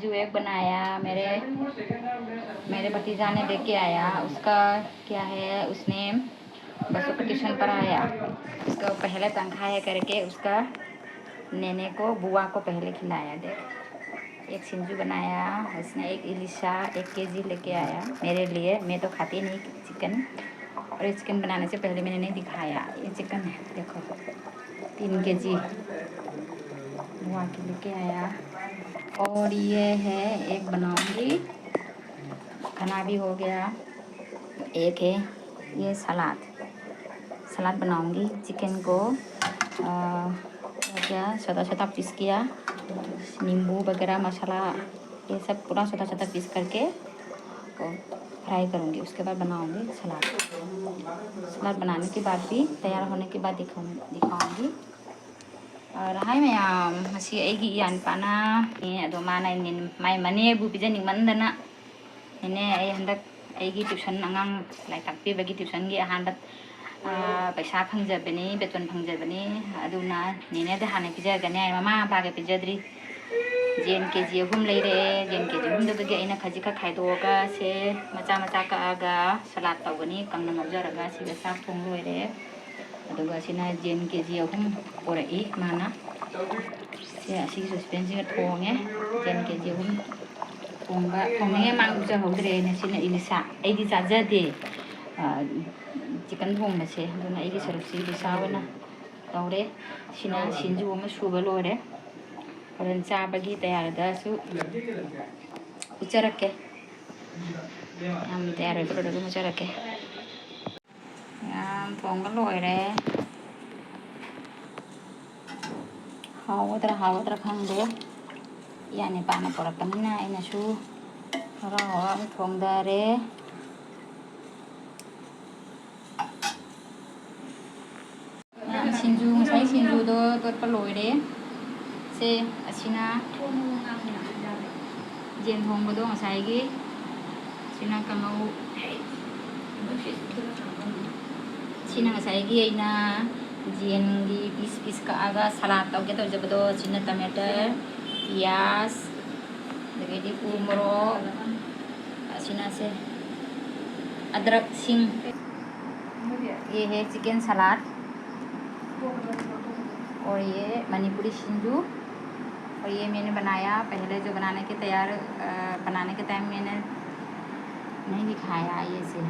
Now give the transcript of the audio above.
सिंजू एक बनाया, मेरे भतीजा ने लेके आया। उसका क्या है, उसने बसों को ट्यूशन पढ़ाया, उसका पहले तनख्वाह है करके उसका नेने को बुआ को पहले खिलाया। देख, एक सिंजू बनाया उसने, एक इलिशा 1 केजी लेके आया मेरे लिए। मैं तो खाती नहीं चिकन, और ये चिकन बनाने से पहले मैंने नहीं दिखाया। ये चिकन है, देखो 3 केजी बुआ के लेके आया। और ये है एक बनाऊंगी, खाना भी हो गया। एक है ये सलाद बनाऊंगी। चिकन को क्या छोटा छोटा पीस किया, नींबू वगैरह मसाला ये सब पूरा छोटा छोटा पीस करके और फ्राई करूंगी। उसके बाद बनाऊंगी सलाद बनाने के बाद भी तैयार होने के बाद दिखाऊंगी। और हाय मैम, मसी एगी यान पाना ए अदो माना माय मने बु पिजनिंग मंदना ने ए हंदक एगी ट्यूशन अंगांग लाइक ताकपी बगी ट्यूशन गी अहानबत पैसा फंगजबनी, बेतन फंगजबनी, अदुना नेने हाने पिजगने ममा पागे पिजद्री। जेन केजी 3 लेरे, जेन केजी 3 दबगे अइना खजिक खाइदोगा से मचा मचा कागा सलाद तौगनी कंगना मौजरगा सिगा साग थोंग लोइरे। अदुगा सिना जेन केजी 3 पोरई माना से असी सस्पेन सिगा थोंगे। जेन केजी 3 थोंगे मांगजा हौद्रे ने सिना इलिसा एदी जाजदे चिकन थोंबसे अदुना एगी सरुसी इलिसा वना तौरे। सिना सिंजू अमा सुबा लोइरे। और चाबगी तैयारदासु उचरके हम तैयार होइबरो उचरके याम थोंगा लोइरे। हावद्रा खंदे याने पाना पोरकनिना आइनासु खरा हवा थोंदारे। सिंजूदो तोटपा लोइरे से असिना जेन थोंबदो ngसाइगी सिना कंगौ सिना ngसाइगी आइना जेनगी पीस कागा सलाद तौगे तौजबदो सिना टमाटर पियाज दगेदी उमरो असिना से अदरक सिंग। ये है चिकन सलाद और ये मणिपुरी सिंजू। और ये मैंने बनाया पहले, जो बनाने के टाइम मैंने नहीं दिखाया ये से।